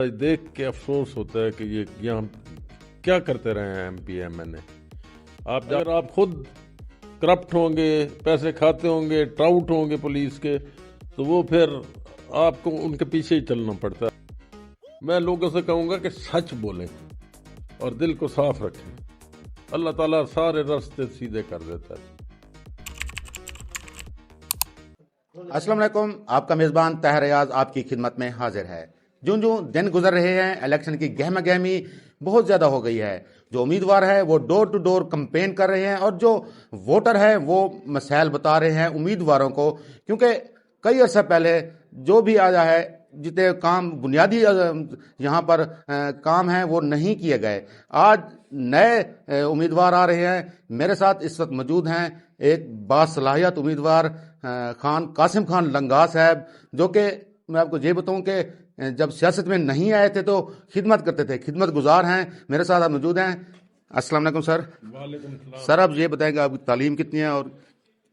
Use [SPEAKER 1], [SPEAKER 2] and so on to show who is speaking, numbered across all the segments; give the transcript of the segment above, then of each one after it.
[SPEAKER 1] دیکھ کے افسوس ہوتا ہے کہ یہ یہاں کیا کرتے رہے ہیں ایم پی ایم این اے. اگر آپ خود کرپٹ ہوں گے، پیسے کھاتے ہوں گے، ٹراؤٹ ہوں گے پولیس کے، تو وہ پھر آپ کو ان کے پیچھے ہی چلنا پڑتا ہے. میں لوگوں سے کہوں گا کہ سچ بولیں اور دل کو صاف رکھیں. اللہ تعالیٰ سارے راستے سیدھے کر دیتا ہے.
[SPEAKER 2] السلام علیکم. آپ کا میزبان طاہر ریاض آپ کی خدمت میں حاضر ہے. جوں دن گزر رہے ہیں الیکشن کی گہما گہمی بہت زیادہ ہو گئی ہے. جو امیدوار ہے وہ ڈور ٹو ڈور کمپین کر رہے ہیں اور جو ووٹر ہے وہ مسائل بتا رہے ہیں امیدواروں کو، کیونکہ کئی عرصہ پہلے جو بھی آیا ہے جتنے کام بنیادی یہاں پر کام ہیں وہ نہیں کیے گئے. آج نئے امیدوار آ رہے ہیں. میرے ساتھ اس وقت موجود ہیں ایک باصلاحیت امیدوار قاسم خان لنگا صاحب، جو کہ میں آپ کو یہ بتاؤں کہ جب سیاست میں نہیں آئے تھے تو خدمت کرتے تھے، خدمت گزار ہیں. میرے ساتھ آپ موجود ہیں. السلام علیکم سر.
[SPEAKER 1] وعلیکم السلام.
[SPEAKER 2] سر آپ یہ بتائیں کہ آپ کی تعلیم کتنی ہے اور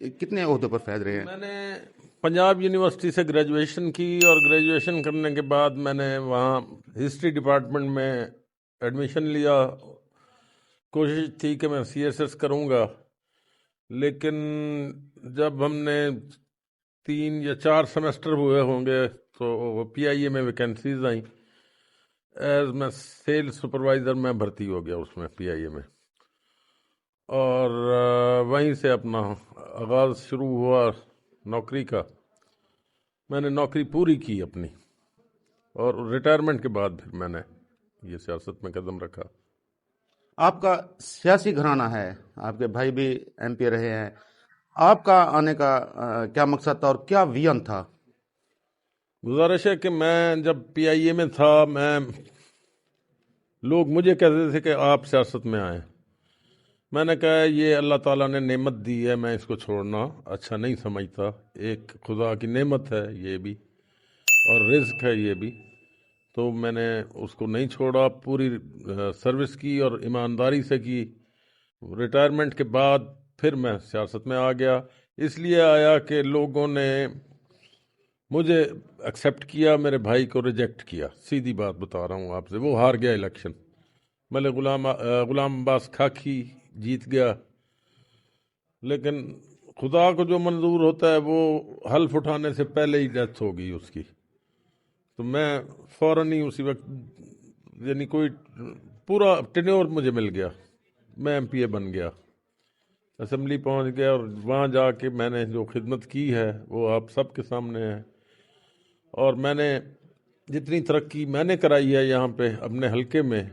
[SPEAKER 2] کتنے عہدوں پر فائز رہے ہیں؟
[SPEAKER 1] میں نے پنجاب یونیورسٹی سے گریجویشن کی اور گریجویشن کرنے کے بعد میں نے وہاں ہسٹری ڈپارٹمنٹ میں ایڈمیشن لیا. کوشش تھی کہ میں سی ایس ایس کروں گا، لیکن جب ہم نے 3 یا 4 سیمسٹر ہوئے ہوں گے تو پی آئی اے میں ویکینسیز آئیں. ایز میں سیل سپروائزر میں بھرتی ہو گیا اس میں پی آئی اے میں، اور وہیں سے اپنا آغاز شروع ہوا نوکری کا. میں نے نوکری پوری کی اپنی، اور ریٹائرمنٹ کے بعد پھر میں نے یہ سیاست میں قدم رکھا.
[SPEAKER 2] آپ کا سیاسی گھرانہ ہے، آپ کے بھائی بھی ایم پی رہے ہیں. آپ کا آنے کا کیا مقصد تھا اور کیا ویژن تھا؟
[SPEAKER 1] گزارش ہے کہ میں جب پی آئی اے میں تھا، لوگ مجھے کہتے تھے کہ آپ سیاست میں آئیں. میں نے کہا یہ اللہ تعالیٰ نے نعمت دی ہے، میں اس کو چھوڑنا اچھا نہیں سمجھتا. ایک خدا کی نعمت ہے یہ بھی، اور رزق ہے یہ بھی، تو میں نے اس کو نہیں چھوڑا. پوری سروس کی اور ایمانداری سے کی. ریٹائرمنٹ کے بعد پھر میں سیاست میں آ گیا. اس لیے آیا کہ لوگوں نے مجھے ایکسیپٹ کیا، میرے بھائی کو ریجیکٹ کیا. سیدھی بات بتا رہا ہوں آپ سے. وہ ہار گیا الیکشن. ملک غلام عباس کھاکی جیت گیا، لیکن خدا کو جو منظور ہوتا ہے وہ حلف اٹھانے سے پہلے ہی ڈیتھ ہو گئی اس کی. تو میں فوراً ہی اسی وقت، یعنی کوئی پورا ٹینیور مجھے مل گیا، میں ایم پی اے بن گیا، اسمبلی پہنچ گیا، اور وہاں جا کے میں نے جو خدمت کی ہے وہ آپ سب کے سامنے ہے. اور میں نے جتنی ترقی میں نے کرائی ہے یہاں پہ اپنے حلقے میں،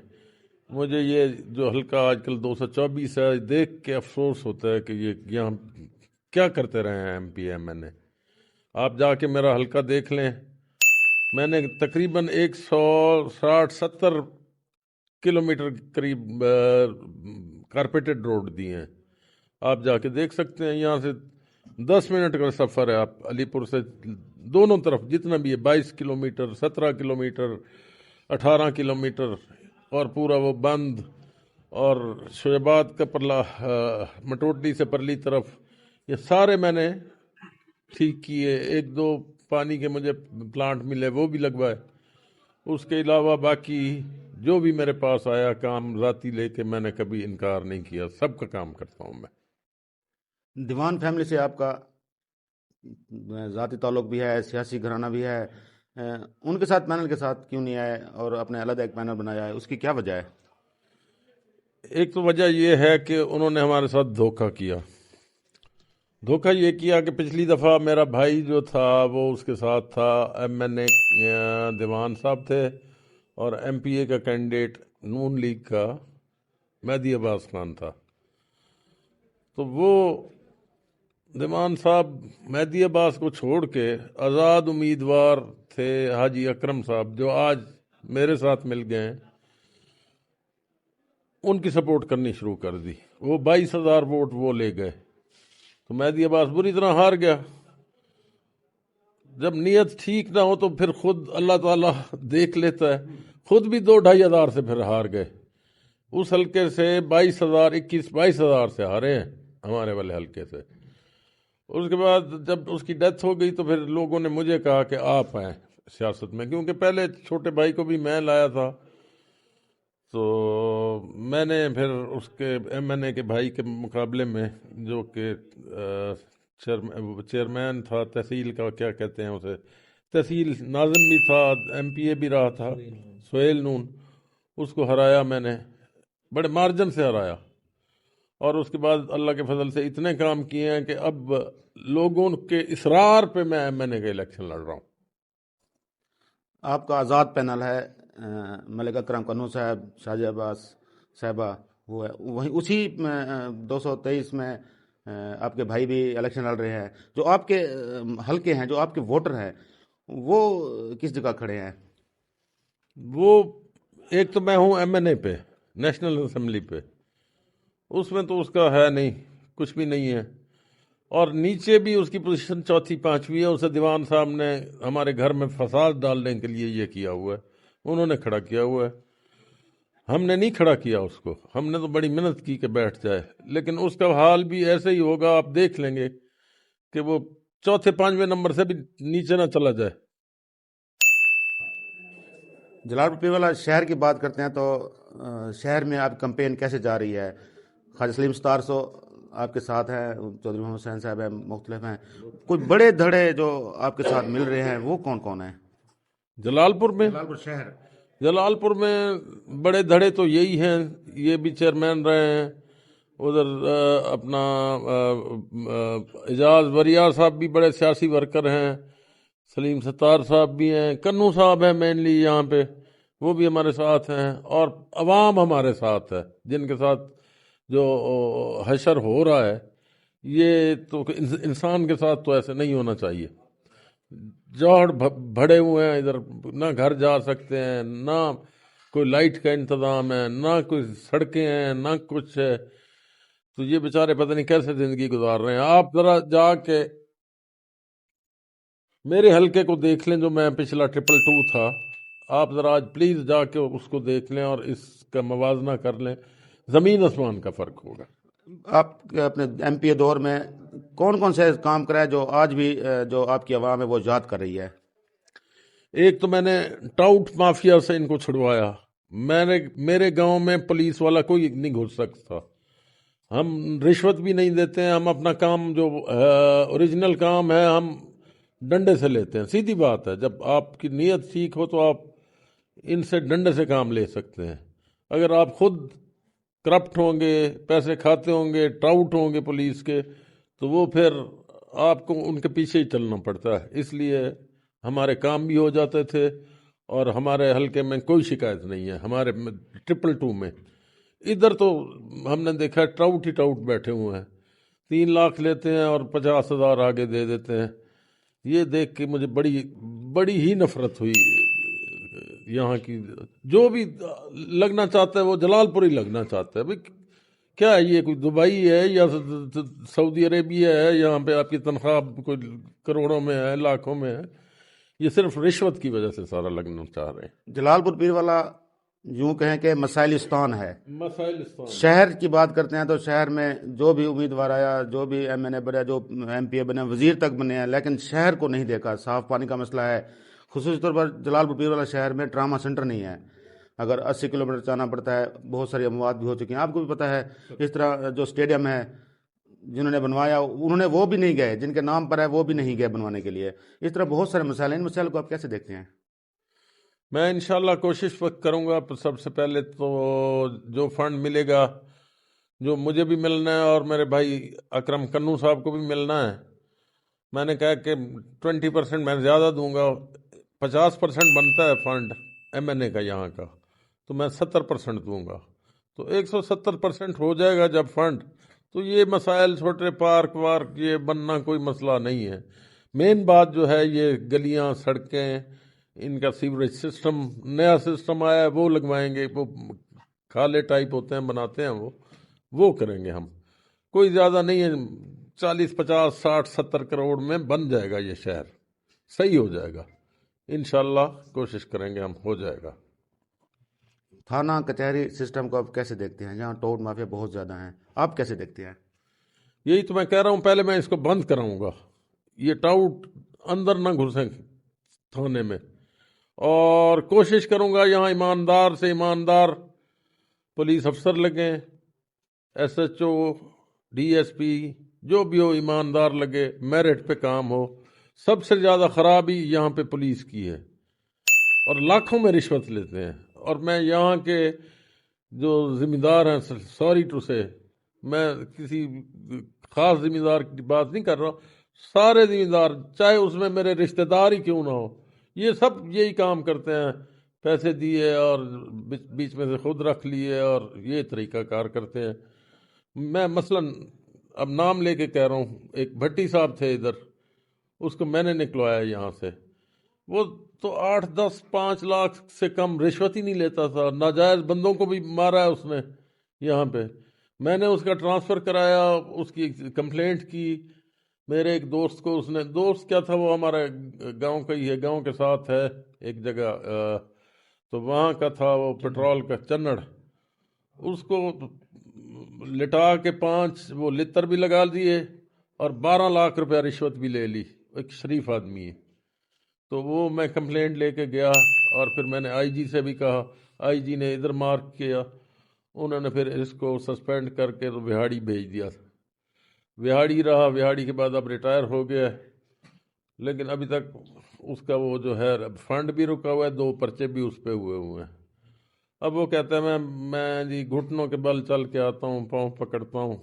[SPEAKER 1] مجھے یہ جو حلقہ آج کل 224 ہے، دیکھ کے افسوس ہوتا ہے کہ یہ یہاں کیا کرتے رہے ہیں ایم پی ایم این اے. آپ جا کے میرا حلقہ دیکھ لیں. میں نے تقریباً 160-170 کلومیٹر قریب کارپیٹڈ روڈ دی ہیں. آپ جا کے دیکھ سکتے ہیں. یہاں سے 10 منٹ کا سفر ہے. آپ علی پور سے دونوں طرف جتنا بھی ہے 22 کلومیٹر، 17 کلومیٹر، 18 کلومیٹر، اور پورا وہ بند، اور شعیبات کا پرلا، مٹوٹلی سے پرلی طرف، یہ سارے میں نے ٹھیک کیے. 1-2 پانی کے مجھے پلانٹ ملے وہ بھی لگوائے. اس کے علاوہ باقی جو بھی میرے پاس آیا کام ذاتی لے کے، میں نے کبھی انکار نہیں کیا. سب کا کام کرتا ہوں میں.
[SPEAKER 2] دیوان فیملی سے آپ کا ذاتی تعلق بھی ہے، سیاسی گھرانہ بھی ہے. ان کے ساتھ پینل کے ساتھ کیوں نہیں آئے اور اپنے علیحدہ ایک پینل بنایا ہے؟ اس کی کیا وجہ ہے؟
[SPEAKER 1] ایک تو وجہ یہ ہے کہ انہوں نے ہمارے ساتھ دھوکہ کیا. دھوکہ یہ کیا کہ پچھلی دفعہ میرا بھائی جو تھا وہ اس کے ساتھ تھا. ایم این اے دیوان صاحب تھے، اور ایم پی اے کا کینڈیڈیٹ نون لیگ کا مہدی عباس خان تھا. تو وہ دیوان صاحب مہدی عباس کو چھوڑ کے آزاد امیدوار تھے حاجی اکرم صاحب، جو آج میرے ساتھ مل گئے ہیں، ان کی سپورٹ کرنی شروع کر دی. وہ 22,000 ووٹ وہ لے گئے. تو مہدی عباس بری طرح ہار گیا. جب نیت ٹھیک نہ ہو تو پھر خود اللہ تعالیٰ دیکھ لیتا ہے. خود بھی 2-2.5 ہزار سے پھر ہار گئے. اس حلقے سے 22,000 سے ہارے ہیں ہمارے والے حلقے سے. اس کے بعد جب اس کی ڈیتھ ہو گئی تو پھر لوگوں نے مجھے کہا کہ آپ آئیں. سیاست میں، کیونکہ پہلے چھوٹے بھائی کو بھی میں لایا تھا، تو میں نے پھر اس کے ایم این اے کے بھائی کے مقابلے میں، جو کہ چیئرمین تھا تحصیل کا، کیا کہتے ہیں اسے، تحصیل ناظم بھی تھا، ایم پی اے بھی رہا تھا، سہیل نون، اس کو ہرایا میں نے، بڑے مارجن سے ہرایا، اور اس کے بعد اللہ کے فضل سے اتنے کام کیے ہیں کہ اب لوگوں کے اصرار پہ میں ایم این اے کا الیکشن لڑ رہا ہوں۔
[SPEAKER 2] آپ کا آزاد پینل ہے، ملک اکرم کنو صاحب، شاہجہ عباس صاحبہ، وہ ہے وہیں اسی 223 میں آپ کے بھائی بھی الیکشن لڑ رہے ہیں۔ جو آپ کے حلقے ہیں، جو آپ کے ووٹر ہیں، وہ کس جگہ کھڑے ہیں؟
[SPEAKER 1] وہ ایک تو میں ہوں ایم این اے پہ، نیشنل اسمبلی پہ، اس میں تو اس کا ہے نہیں، کچھ بھی نہیں ہے، اور نیچے بھی اس کی پوزیشن چوتھی پانچویں ہے۔ اسے دیوان صاحب نے ہمارے گھر میں فساد ڈالنے کے لیے یہ کیا ہوا ہے، انہوں نے کھڑا کیا ہوا ہے، ہم نے نہیں کھڑا کیا اس کو، ہم نے تو بڑی محنت کی کہ بیٹھ جائے، لیکن اس کا حال بھی ایسے ہی ہوگا، آپ دیکھ لیں گے کہ وہ چوتھے پانچویں نمبر سے بھی نیچے نہ چلا جائے۔
[SPEAKER 2] جلال پور والا شہر کی بات کرتے ہیں تو شہر میں آپ کمپین کیسے جا رہی ہے؟ خواجہ سلیم ستار سو آپ کے ساتھ ہیں، چودھری محمد حسین صاحب ہیں، مختلف ہیں، کوئی بڑے دھڑے جو آپ کے ساتھ مل رہے ہیں وہ کون کون ہیں؟
[SPEAKER 1] جلال پور میں،
[SPEAKER 2] جلال پور شہر،
[SPEAKER 1] جلال پور میں بڑے دھڑے تو یہی ہیں، یہ بھی چیئرمین رہے ہیں، ادھر اپنا اعجاز وریار صاحب بھی بڑے سیاسی ورکر ہیں، سلیم ستار صاحب بھی ہیں، کنو صاحب ہیں مینلی یہاں پہ، وہ بھی ہمارے ساتھ ہیں، اور عوام ہمارے ساتھ ہے، جن کے ساتھ جو حشر ہو رہا ہے، یہ تو انسان کے ساتھ تو ایسے نہیں ہونا چاہیے۔ جوہر بھڑے ہوئے ہیں ادھر، نہ گھر جا سکتے ہیں، نہ کوئی لائٹ کا انتظام ہے، نہ کوئی سڑکیں ہیں، نہ کچھ ہے، تو یہ بیچارے پتہ نہیں کیسے زندگی گزار رہے ہیں۔ آپ ذرا جا کے میرے حلقے کو دیکھ لیں، جو میں پچھلا 222 تھا، آپ ذرا آج پلیز جا کے اس کو دیکھ لیں اور اس کا موازنہ کر لیں، زمین آسمان کا فرق ہوگا۔
[SPEAKER 2] آپ اپنے ایم پی اے دور میں کون کون سے کام کرائے جو آج بھی جو آپ کی عوام ہے وہ یاد کر رہی ہے؟
[SPEAKER 1] ایک تو میں نے ٹاؤٹ مافیا سے ان کو چھڑوایا، میرے گاؤں میں پولیس والا کوئی نہیں گھس سکتا، ہم رشوت بھی نہیں دیتے ہیں، ہم اپنا کام جو اوریجنل کام ہے ہم ڈنڈے سے لیتے ہیں، سیدھی بات ہے، جب آپ کی نیت ٹھیک ہو تو آپ ان سے ڈنڈے سے کام لے سکتے ہیں۔ اگر آپ خود کرپٹ ہوں گے، پیسے کھاتے ہوں گے، ٹراؤٹ ہوں گے پولیس کے، تو وہ پھر آپ کو ان کے پیچھے ہی چلنا پڑتا ہے۔ اس لیے ہمارے کام بھی ہو جاتے تھے، اور ہمارے حلقے میں کوئی شکایت نہیں ہے، ہمارے 222 میں۔ ادھر تو ہم نے دیکھا ٹراؤٹ ہی ٹراؤٹ بیٹھے ہوئے ہیں، 3 لاکھ لیتے ہیں اور 50,000 آگے دے دیتے ہیں۔ یہ دیکھ کے مجھے بڑی ہی نفرت ہوئی یہاں کی۔ جو بھی لگنا چاہتا ہے وہ جلال پور ہی لگنا چاہتا ہے، بھئی کیا ہے یہ، کوئی دبئی ہے یا سعودی عربیہ ہے؟ یہاں پہ آپ کی تنخواہ کوئی کروڑوں میں ہے، لاکھوں میں ہے، یہ صرف رشوت کی وجہ سے سارا لگنا چاہ رہے ہیں۔
[SPEAKER 2] جلال پور پیر والا یوں کہیں کہ مسائلستان ہے،
[SPEAKER 1] مسائلستان
[SPEAKER 2] شہر کی بات کرتے ہیں تو شہر میں جو بھی امیدوار آیا، جو بھی ایم این اے بنے، جو ایم پی اے بنے، وزیر تک بنے ہیں، لیکن شہر کو نہیں دیکھا۔ صاف پانی کا مسئلہ ہے، خصوصی طور پر جلال پور پیر والا شہر میں ٹراما سینٹر نہیں ہے، اگر 80 کلومیٹر جانا پڑتا ہے، بہت ساری اموات بھی ہو چکی ہیں، آپ کو بھی پتہ ہے۔ اس طرح جو اسٹیڈیم ہے جنہوں نے بنوایا انہوں نے وہ بھی نہیں گئے، جن کے نام پر ہے وہ بھی نہیں گئے بنوانے کے لیے۔ اس طرح بہت سارے مسائل ہیں، ان مسائل کو آپ کیسے دیکھتے ہیں؟
[SPEAKER 1] میں انشاءاللہ کوشش وقت کروں گا، سب سے پہلے تو جو فنڈ ملے گا، جو مجھے بھی ملنا ہے اور میرے بھائی اکرم کنو صاحب کو بھی ملنا ہے، میں نے کہا کہ 20% میں زیادہ دوں گا، 50% بنتا ہے فنڈ ایم این اے کا یہاں کا، تو میں 70% دوں گا، تو 170% ہو جائے گا جب فنڈ، تو یہ مسائل چھوٹے پارک وارک یہ بننا کوئی مسئلہ نہیں ہے۔ مین بات جو ہے یہ گلیاں، سڑکیں، ان کا سیوریج سسٹم، نیا سسٹم آیا ہے وہ لگوائیں گے، وہ کھالے ٹائپ ہوتے ہیں بناتے ہیں، وہ کریں گے ہم، کوئی زیادہ نہیں ہے، 40 50 60 70 کروڑ میں بن جائے گا، یہ شہر صحیح ہو جائے گا، انشاءاللہ کوشش کریں گے ہم، ہو جائے گا۔
[SPEAKER 2] تھانہ کچہری سسٹم کو آپ کیسے دیکھتے ہیں؟ جہاں ٹوٹ مافیا بہت زیادہ ہیں، آپ کیسے دیکھتے ہیں؟
[SPEAKER 1] یہی تو میں کہہ رہا ہوں، پہلے میں اس کو بند کراؤں گا، یہ ٹاؤٹ اندر نہ گھسیں تھانے میں، اور کوشش کروں گا یہاں ایماندار سے ایماندار پولیس افسر لگیں، S H O, D S P, جو بھی ہو ایماندار لگے، میرٹ پہ کام ہو۔ سب سے زیادہ خرابی یہاں پہ پولیس کی ہے اور لاکھوں میں رشوت لیتے ہیں۔ اور میں یہاں کے جو ذمہ دار ہیں، سوری ٹو سے، میں کسی خاص ذمہ دار کی بات نہیں کر رہا، سارے ذمہ دار، چاہے اس میں میرے رشتہ دار ہی کیوں نہ ہو، یہ سب یہی کام کرتے ہیں، پیسے دیے اور بیچ میں سے خود رکھ لیے اور یہ طریقہ کار کرتے ہیں۔ میں مثلاً اب نام لے کے کہہ رہا ہوں، ایک بھٹی صاحب تھے ادھر، اس کو میں نے نکلوایا یہاں سے، وہ تو 8 10 5 لاکھ سے کم رشوت ہی نہیں لیتا تھا، ناجائز بندوں کو بھی مارا ہے اس نے یہاں پہ۔ میں نے اس کا ٹرانسفر کرایا، اس کی کمپلینٹ کی، میرے ایک دوست کو، اس نے، دوست کیا تھا، وہ ہمارا گاؤں کا ہی ہے، گاؤں کے ساتھ ہے ایک جگہ، تو وہاں کا تھا وہ پیٹرول کا چنڑ، اس کو لٹا کے 5 وہ لتر بھی لگا دیے اور 12 لاکھ روپیہ رشوت بھی لے لی، ایک شریف آدمی ہے۔ تو وہ میں کمپلینٹ لے کے گیا اور پھر میں نے آئی جی سے بھی کہا، آئی جی نے ادھر مارک کیا، انہوں نے پھر اس کو سسپینڈ کر کے تو بہاڑی بھیج دیا تھا، بہاڑی رہا، بہاڑی کے بعد اب ریٹائر ہو گیا ہے، لیکن ابھی تک اس کا وہ جو ہے فنڈ بھی رکا ہوا ہے، 2 پرچے بھی اس پہ ہوئے ہیں۔ اب وہ کہتا ہے میں جی گھٹنوں کے بل چل کے آتا ہوں، پاؤں پکڑتا ہوں،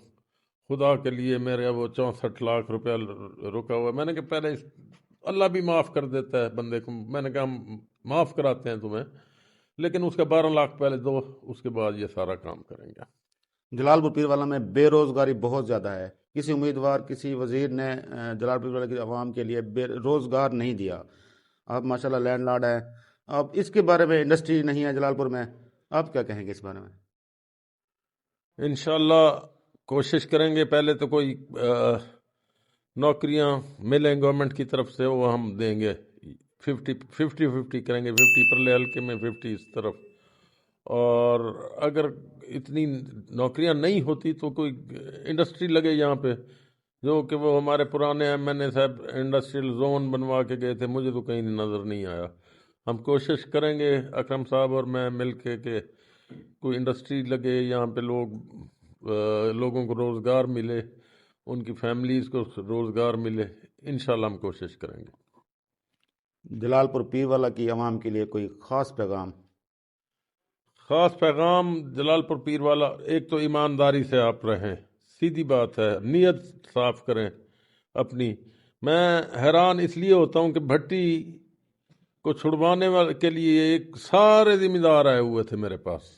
[SPEAKER 1] خدا کے لیے میرے وہ 64 لاکھ روپیہ رکا ہوا ہے۔ میں نے کہا پہلے اللہ بھی معاف کر دیتا ہے بندے کو، میں نے کہا ہم معاف کراتے ہیں تمہیں، لیکن اس کا 12 لاکھ پہلے دو، اس کے بعد یہ سارا کام کریں گے۔
[SPEAKER 2] جلال پور پیروالا میں بے روزگاری بہت زیادہ ہے، کسی امیدوار، کسی وزیر نے جلال پور پیروالا کی عوام کے لیے بے روزگار نہیں دیا۔ آپ ماشاءاللہ لینڈ لارڈ ہیں، اب اس کے بارے میں انڈسٹری نہیں ہے جلال پور میں، آپ کیا کہیں گے اس بارے میں؟
[SPEAKER 1] انشاءاللہ کوشش کریں گے، پہلے تو کوئی نوکریاں ملیں گورنمنٹ کی طرف سے، وہ ہم دیں گے، 50-50 کریں گے، 50 پرلے حلقے میں، 50 اس طرف۔ اور اگر اتنی نوکریاں نہیں ہوتی تو کوئی انڈسٹری لگے یہاں پہ، جو کہ وہ ہمارے پرانے ایم این اے صاحب انڈسٹریل زون بنوا کے گئے تھے، مجھے تو کہیں نظر نہیں آیا۔ ہم کوشش کریں گے اکرم صاحب اور میں مل کے کہ کوئی انڈسٹری لگے یہاں پہ، لوگوں کو روزگار ملے، ان کی فیملیز کو روزگار ملے، انشاءاللہ ہم کوشش کریں گے۔
[SPEAKER 2] جلال پور پیروالا کی عوام کے لیے کوئی خاص پیغام؟
[SPEAKER 1] خاص پیغام جلال پور پیر والا، ایک تو ایمانداری سے آپ رہیں، سیدھی بات ہے، نیت صاف کریں اپنی۔ میں حیران اس لیے ہوتا ہوں کہ بھٹی کو چھڑوانے والے کے لیے ایک سارے ذمہ دار آئے ہوئے تھے میرے پاس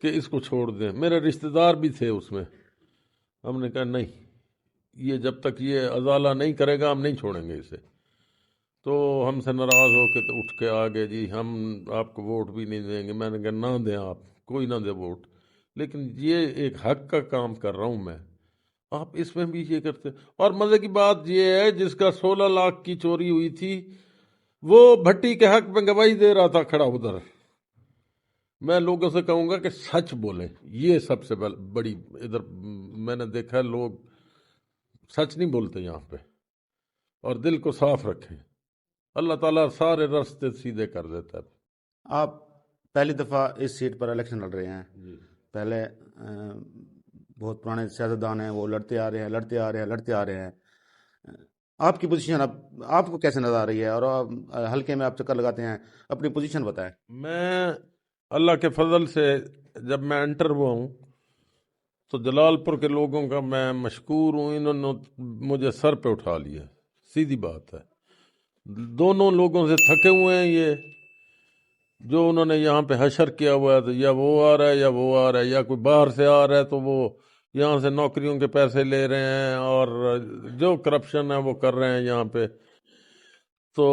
[SPEAKER 1] کہ اس کو چھوڑ دیں، میرے رشتہ دار بھی تھے اس میں، ہم نے کہا نہیں، یہ جب تک یہ ازالہ نہیں کرے گا ہم نہیں چھوڑیں گے اسے۔ تو ہم سے ناراض ہو کے تو اٹھ کے آگے، جی ہم آپ کو ووٹ بھی نہیں دیں گے۔ میں نے کہا نہ دیں، آپ کوئی نہ دے ووٹ، لیکن یہ ایک حق کا کام کر رہا ہوں میں، آپ اس میں بھی یہ کرتے۔ اور مزے کی بات یہ ہے، جس کا 16 لاکھ کی چوری ہوئی تھی وہ بھٹی کے حق میں گواہی دے رہا تھا کھڑا ادھر۔ میں لوگوں سے کہوں گا کہ سچ بولیں، یہ سب سے بڑی، ادھر میں نے دیکھا ہے لوگ سچ نہیں بولتے یہاں پہ، اور دل کو صاف رکھیں، اللہ تعالیٰ سارے راستے سیدھے کر دیتا ہے۔
[SPEAKER 2] آپ پہلی دفعہ اس سیٹ پر الیکشن لڑ رہے ہیں، پہلے بہت پرانے سیاستدان ہیں، وہ لڑتے آ رہے ہیں، آپ کی پوزیشن اب آپ کو کیسے نظر آ رہی ہے، اور حلقے میں آپ چکر لگاتے ہیں، اپنی پوزیشن بتائیں۔
[SPEAKER 1] میں اللہ کے فضل سے جب میں انٹر ہوا ہوں تو جلال پور کے لوگوں کا میں مشکور ہوں، انہوں نے مجھے سر پہ اٹھا لیا، سیدھی بات ہے۔ دونوں لوگوں سے تھکے ہوئے ہیں یہ، جو انہوں نے یہاں پہ حشر کیا ہوا ہے، تو یا وہ آ رہا ہے یا وہ آ رہا ہے، یا کوئی باہر سے آ رہا ہے تو وہ یہاں سے نوکریوں کے پیسے لے رہے ہیں اور جو کرپشن ہے وہ کر رہے ہیں یہاں پہ۔ تو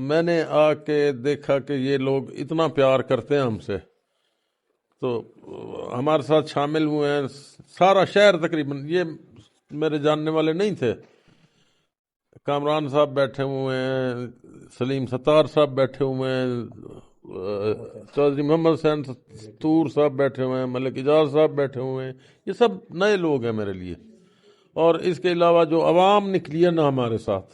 [SPEAKER 1] میں نے آ کے دیکھا کہ یہ لوگ اتنا پیار کرتے ہیں ہم سے، تو ہمارے ساتھ شامل ہوئے ہیں، سارا شہر تقریباً، یہ میرے جاننے والے نہیں تھے، کامران صاحب بیٹھے ہوئے ہیں، سلیم ستار صاحب بیٹھے ہوئے ہیں، چودھری محمد حسین تور صاحب بیٹھے ہوئے ہیں، ملک اجاز صاحب بیٹھے ہوئے ہیں، یہ سب نئے لوگ ہیں میرے لیے۔ اور اس کے علاوہ جو عوام نکلی ہے نا ہمارے ساتھ،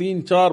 [SPEAKER 1] 3-4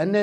[SPEAKER 2] NA